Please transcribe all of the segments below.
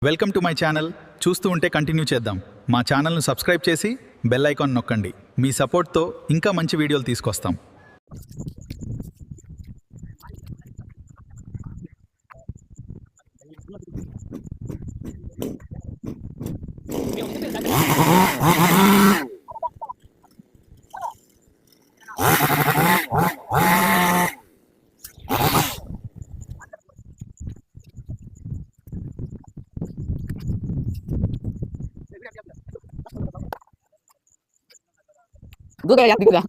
Welcome to my channel. చూస్తూ ఉంటే continue చేద్దాం. మా ఛానల్ను సబ్స్క్రైబ్ చేసి బెల్ ఐకాన్ నొక్కండి. మీ సపోర్ట్తో ఇంకా మంచి వీడియోలు తీసుకొస్తాం. Gue kayak gitu lah.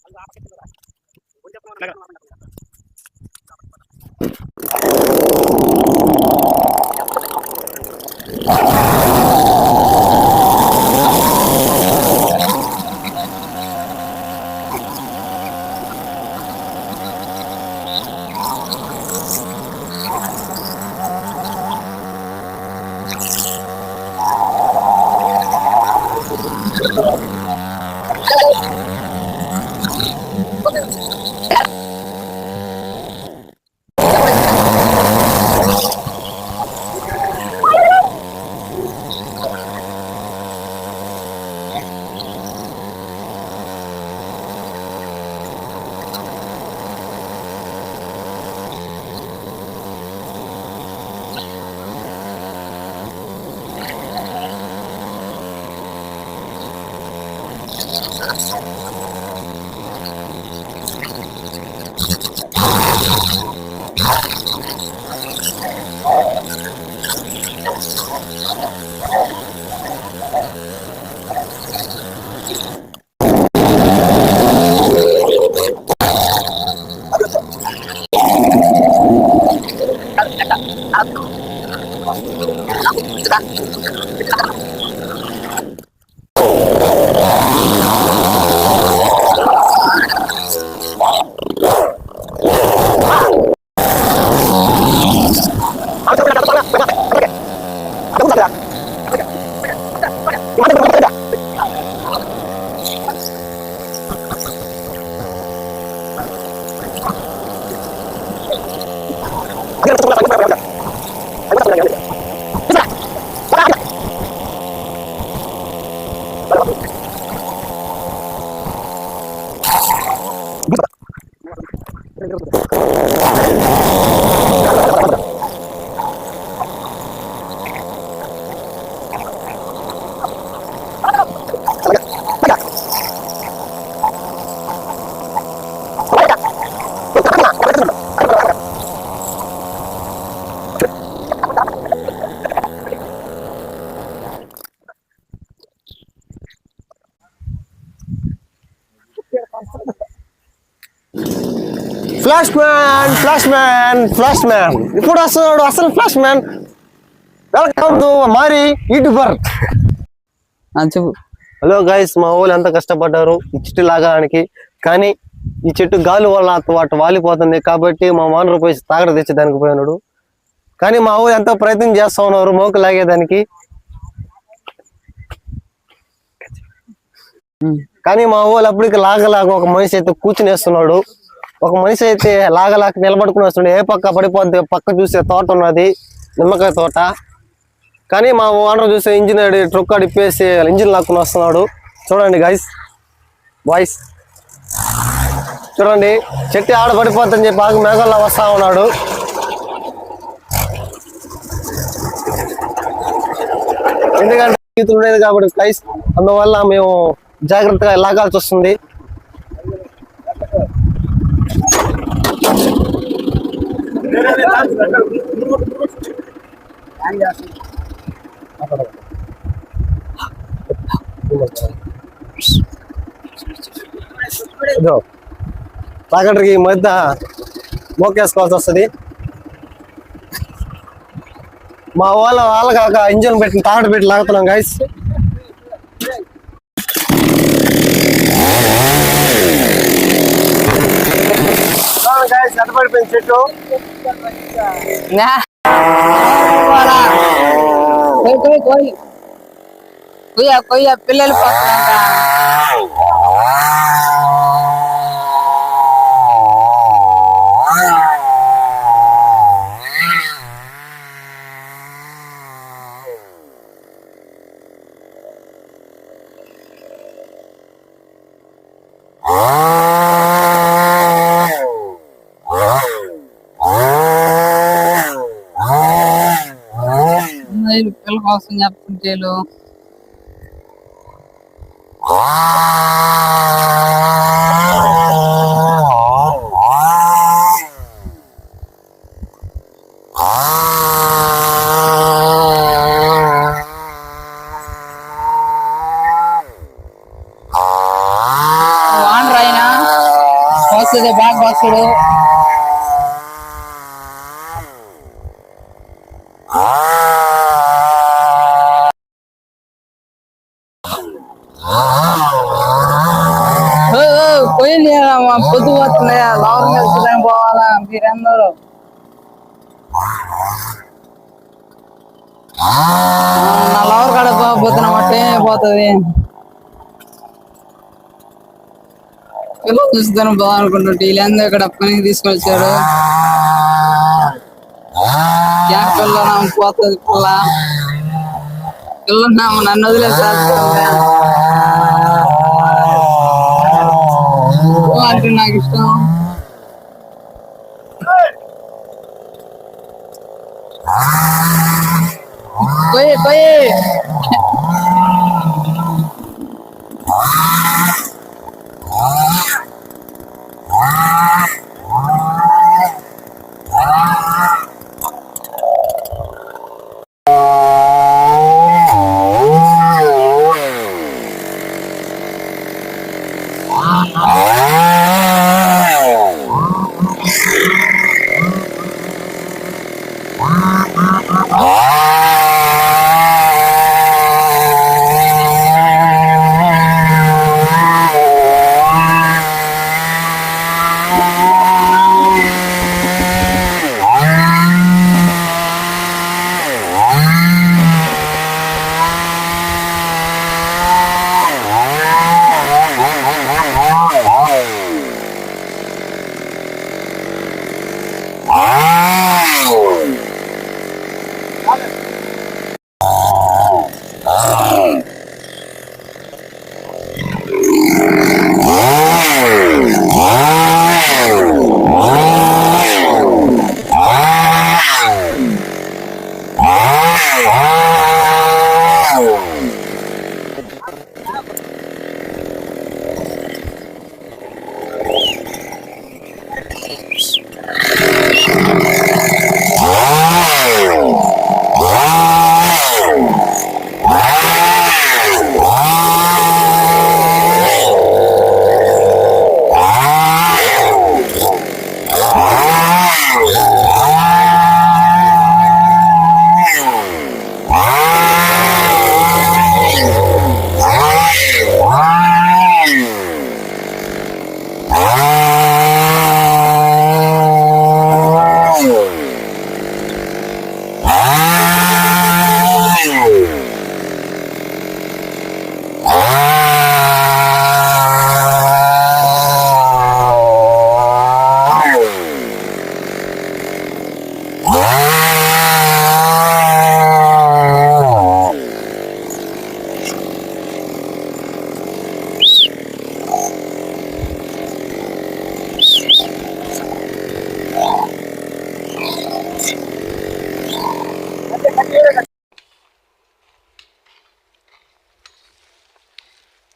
Flash man ఇప్పుడు వస్తున్నాడు అసలు ఫ్లాష్ మ్యాన్. వెల్కమ్ టు మారి యూట్యూబర్. చెప్పు. హలో గైస్, మా ఊళ్ళు ఎంత కష్టపడ్డారు ఈ చెట్టు లాగడానికి, కానీ ఈ చెట్టు గాలి వల్ల వాటి వాలిపోతుంది కాబట్టి మా మానరు పోయి తాగడ తెచ్చేదానికి పోయినాడు. కానీ మా ఊళ్ళు ఎంతో ప్రయత్నం చేస్తా ఉన్నారు మోకు లాగేదానికి, కానీ మా ఊళ్ళు అప్పటికి లాగలాగా ఒక మనిషి అయితే కూర్చుని వేస్తున్నాడు. ఒక మనిషి అయితే లాగలాగా నిలబడుకుని వస్తున్నాడు. ఏ పక్క పడిపోద్ది, పక్క చూసే తోట ఉన్నది, నిమ్మకాయ తోట. కానీ మా ఓనర్ చూసే ఇంజిన్ ట్రక్ ఇప్పేసి ఇంజిన్ లాక్కుని వస్తున్నాడు. చూడండి గైస్, బాయ్స్ చూడండి, చెట్టు ఆడ పడిపోద్దని చెప్పి బాగా మేఘాల్లో వస్తా ఉన్నాడు. ఎందుకంటే ఈతులు ఉండేది కాబట్టి గైస్, అందువల్ల మేము జాగ్రత్తగా లాగాల్సి వస్తుంది. ట్రాక్టర్కి ఈ మధ్య మోకేసుకోవాల్సి వస్తుంది. మా వాళ్ళ కాక ఇంజన్ పెట్టి తాగడ పెట్టి లాగుతున్నాం గైస్. పడిపోయింది చెట్టు. పిల్లలు పిల్లల కోసం చెప్తుంటే వానరు ఆయన వస్తుంది బాగా వస్తాడు. పోయింది పొద్దు పోతుంది లవర్ మీద పోవాలా మీరందరూ. నా లవర్ కాడ పోతున్నా మట్టే పోతుంది. పిల్లలు చూస్తాను బాగా అనుకుంటుంటే వీళ్ళందరూ ఇక్కడ పనికి తీసుకొచ్చారు. పిల్ల పోతుంది పిల్ల నన్ను వదిలేస్తారు అంటే నాకు ఇష్టం. పోయి పోయి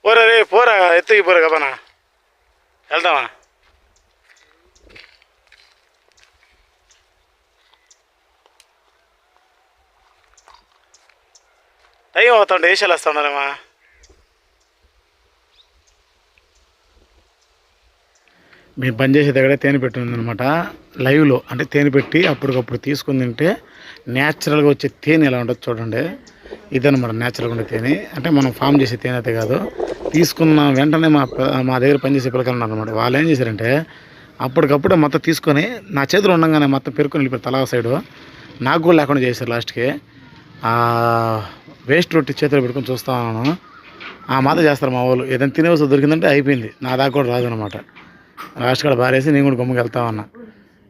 పోరా రే పోరా ఎత్తుకి పోరా కబనా వెళ్దామా టైం అవుతుండే వేసాలు వస్తా ఉన్నారేమా మేము పనిచేసే దగ్గర తేనె పెట్టి ఉందనమాట లైవ్లో అంటే తేనె పెట్టి అప్పటికప్పుడు తీసుకుని తింటే న్యాచురల్గా వచ్చే తేనె ఎలా ఉంటుంది చూడండి ఇదనమాట న్యాచురల్గా ఉండే తేనె అంటే మనం ఫామ్ చేసే తేనె అయితే కాదు తీసుకున్న వెంటనే మా దగ్గర పనిచేసే పిల్లకాయలు ఉన్నారనమాట వాళ్ళు ఏం చేశారంటే అప్పటికప్పుడే మొత్తం తీసుకొని నా చేతిలో ఉండగానే మొత్తం పెరుకుని వెళ్ళిపోయి తలా సైడు నాకు కూడా లేకుండా చేశారు లాస్ట్కి వేస్ట్ రొట్టి చేతిలో పెట్టుకొని చూస్తా ఉన్నాను ఆ మాత చేస్తారు మా వాళ్ళు ఏదైనా తినే వస్తువు దొరికిందంటే అయిపోయింది నా దాకా కూడా రాదనమాట లాస్ట్ కాడ బారేసి నేను కూడా గమ్ముకి వెళ్తా ఉన్నా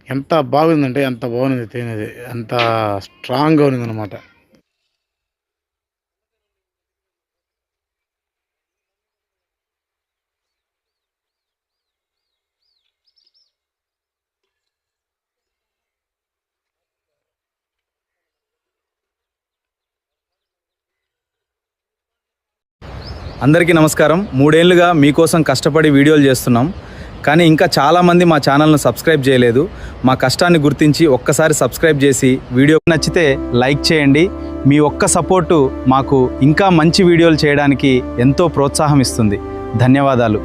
ఎంత బాగుందంటే ఎంత బాగుంది తినేది ఎంత స్ట్రాంగ్గా ఉన్నదనమాట అందరికీ నమస్కారం. 3 ఏళ్లుగా మీకోసం కష్టపడి వీడియోలు చేస్తున్నాం, కానీ ఇంకా చాలామంది మా ఛానల్ను సబ్స్క్రైబ్ చేయలేదు. మా కష్టాన్ని గుర్తించి ఒక్కసారి సబ్స్క్రైబ్ చేసి వీడియో నచ్చితే లైక్ చేయండి. మీ ఒక్క సపోర్టు మాకు ఇంకా మంచి వీడియోలు చేయడానికి ఎంతో ప్రోత్సాహం ఇస్తుంది. ధన్యవాదాలు.